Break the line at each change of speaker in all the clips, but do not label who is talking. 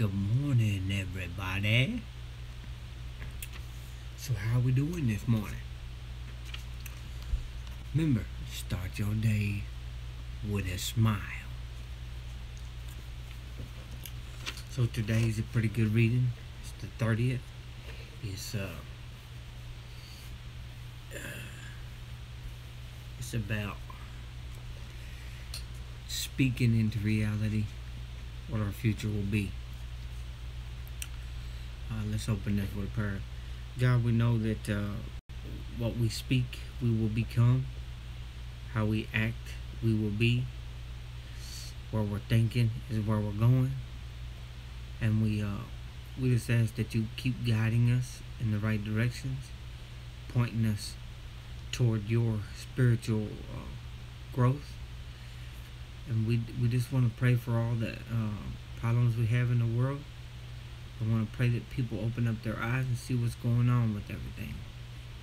Good morning, everybody. So, how are we doing this morning? Remember, start your day with a smile. So, today is a pretty good reading. It's the 30th. It's about speaking into reality what our future will be. Let's open this with a prayer. God, we know that what we speak, we will become. How we act, we will be. Where we're thinking is where we're going. And we just ask that you keep guiding us in the right directions, pointing us toward your spiritual growth. And we just want to pray for all the problems we have in the world. I want to pray that people open up their eyes and see what's going on with everything.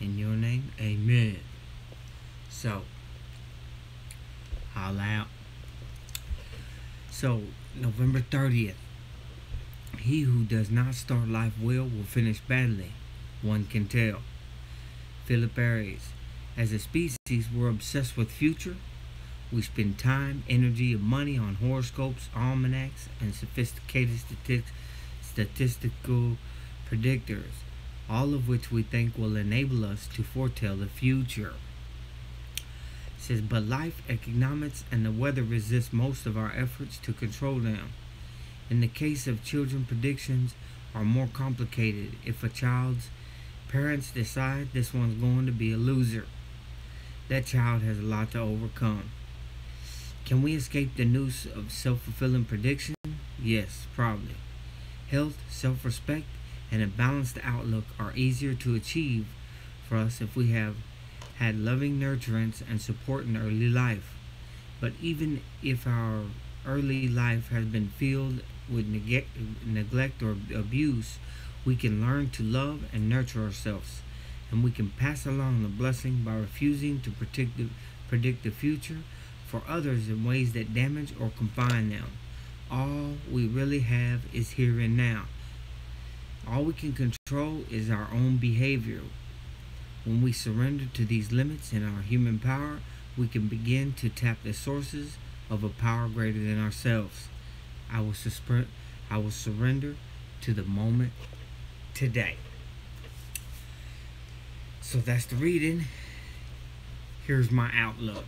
In your name, amen. So, holla out. So, November 30th. He who does not start life well will finish badly. One can tell. Philip Aries. As a species, we're obsessed with future. We spend time, energy, and money on horoscopes, almanacs, and sophisticated statistical predictors, all of which we think will enable us to foretell the future. It says, but life, economics, and the weather resist most of our efforts to control them. In the case of children, predictions are more complicated. If a child's parents decide this one's going to be a loser, that child has a lot to overcome. Can we escape the noose of self-fulfilling prediction? Yes, probably. Health, self-respect, and a balanced outlook are easier to achieve for us if we have had loving nurturance and support in early life. But even if our early life has been filled with neglect or abuse, we can learn to love and nurture ourselves, and we can pass along the blessing by refusing to predict the future for others in ways that damage or confine them. All we really have is here and now. All we can control is our own behavior. When we surrender to these limits in our human power, we can begin to tap the sources of a power greater than ourselves. I will surrender to the moment today. So that's the reading. Here's my outlook.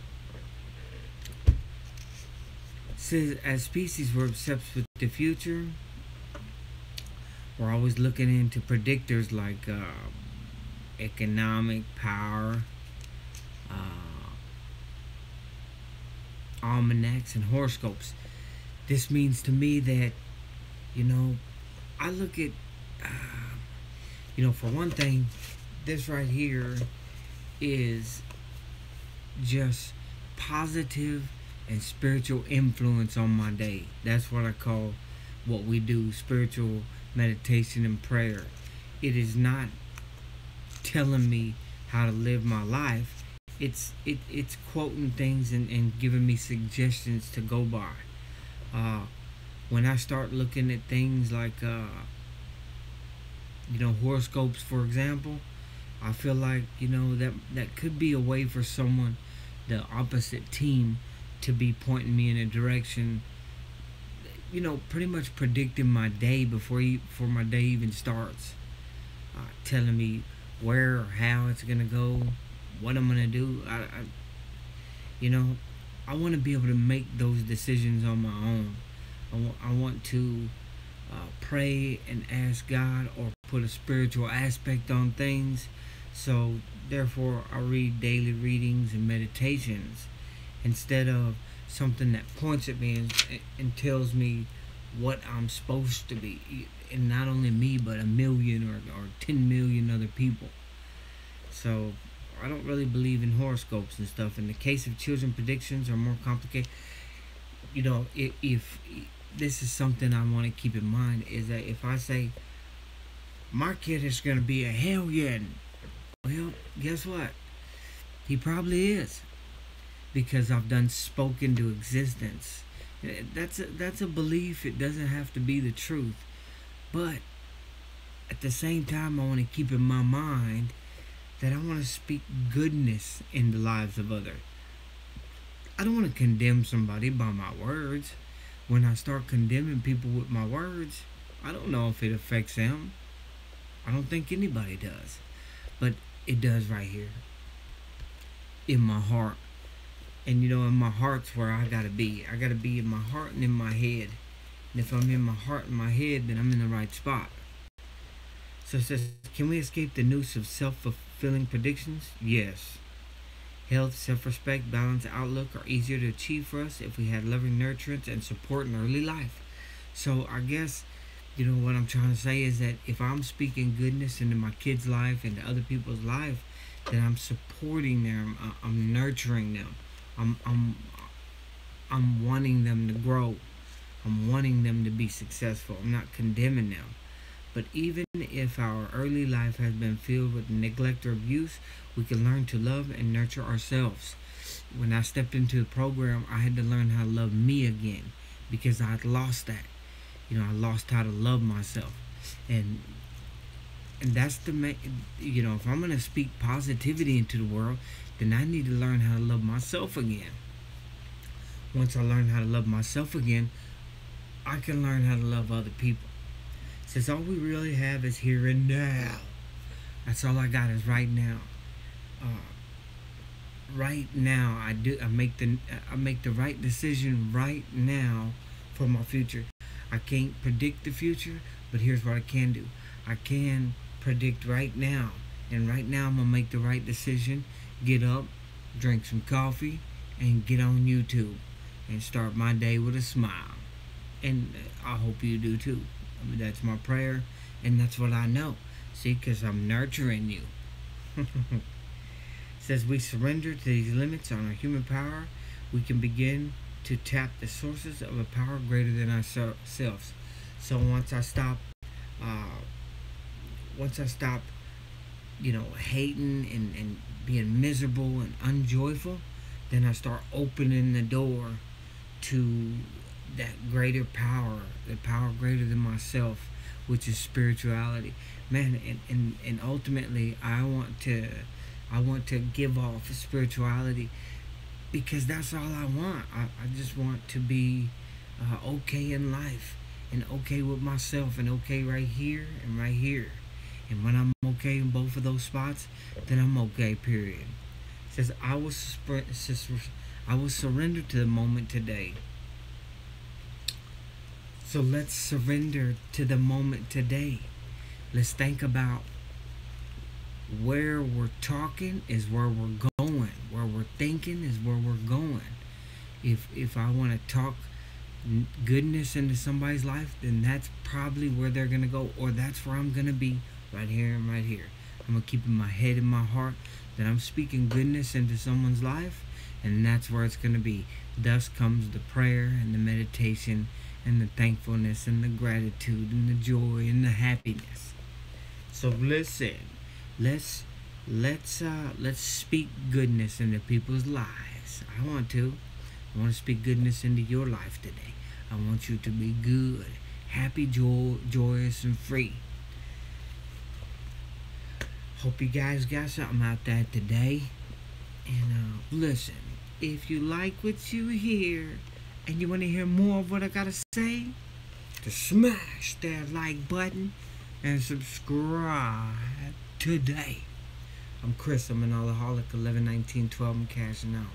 Says, as species, we're obsessed with the future. We're always looking into predictors like economic power, almanacs, and horoscopes. This means to me that, I look at, for one thing, this right here is just positive and spiritual influence on my day. That's what I call what we do, spiritual meditation and prayer. It is not telling me how to live my life. It's quoting things and giving me suggestions to go by. When I start looking at things like horoscopes, for example, I feel like that could be a way for someone, the opposite team, to be pointing me in a direction, pretty much predicting my day before my day even starts, telling me where or how it's gonna go, what I'm gonna do. I want to be able to make those decisions on my own. I want to pray and ask God, or put a spiritual aspect on things. So therefore, I read daily readings and meditations instead of something that points at me and tells me what I'm supposed to be, and not only me, but a million or 10 million other people. So I don't really believe in horoscopes and stuff. In the case of children, predictions are more complicated. If this is something I want to keep in mind, is that if I say my kid is going to be a hellion, well, guess what? He probably is, because I've done spoken to existence. That's a belief. It doesn't have to be the truth, But at the same time, I want to keep in my mind that I want to speak goodness in the lives of others. I don't want to condemn somebody by my words. When I start condemning people with my words, I don't know if it affects them. I don't think anybody does. But it does right here. In my heart. And in my heart's where I gotta be. I gotta be in my heart and in my head. And if I'm in my heart and my head, then I'm in the right spot. So it says, can we escape the noose of self-fulfilling predictions? Yes. Health, self-respect, balanced outlook are easier to achieve for us if we had loving nurturance and support in early life. So I guess, what I'm trying to say is that if I'm speaking goodness into my kids' life and other people's life, then I'm supporting them. I'm nurturing them. I'm wanting them to grow. I'm wanting them to be successful. I'm not condemning them. But even if our early life has been filled with neglect or abuse, we can learn to love and nurture ourselves. When I stepped into the program, I had to learn how to love me again because I had lost that. I lost how to love myself. And that's the main, if I'm going to speak positivity into the world, then I need to learn how to love myself again. Once I learn how to love myself again, I can learn how to love other people. Since all we really have is here and now. That's all I got is right now. Right now, I make the right decision right now for my future. I can't predict the future, but here's what I can do. I can predict right now, and right now I'm gonna make the right decision. Get up, drink some coffee, and get on YouTube and start my day with a smile. And I hope you do too. That's my prayer, and that's what I know. See, because I'm nurturing you. It says we surrender to these limits on our human power, we can begin to tap the sources of a power greater than ourselves. So once I stop, hating and being miserable and unjoyful, then I start opening the door to that greater power, the power greater than myself, which is spirituality. Man, and ultimately I want to give off spirituality because that's all I want. I just want to be okay in life and okay with myself and okay right here and right here. And when I'm okay in both of those spots, then I'm okay, period. It says, I will surrender to the moment today. So let's surrender to the moment today. Let's think about where we're talking is where we're going. Where we're thinking is where we're going. If I want to talk goodness into somebody's life, then that's probably where they're going to go. Or that's where I'm going to be, right here and right here. I'm going to keep in my head and my heart that I'm speaking goodness into someone's life. And that's where it's going to be. Thus comes the prayer and the meditation and the thankfulness and the gratitude and the joy and the happiness. So listen, let's speak goodness into people's lives. I want to speak goodness into your life today. I want you to be good, happy, joyous, and free. Hope you guys got something out there today. And listen, if you like what you hear and you want to hear more of what I gotta say, to smash that like button and subscribe today. I'm Chris. I'm an alcoholic. 11/19/12. I'm cashing out.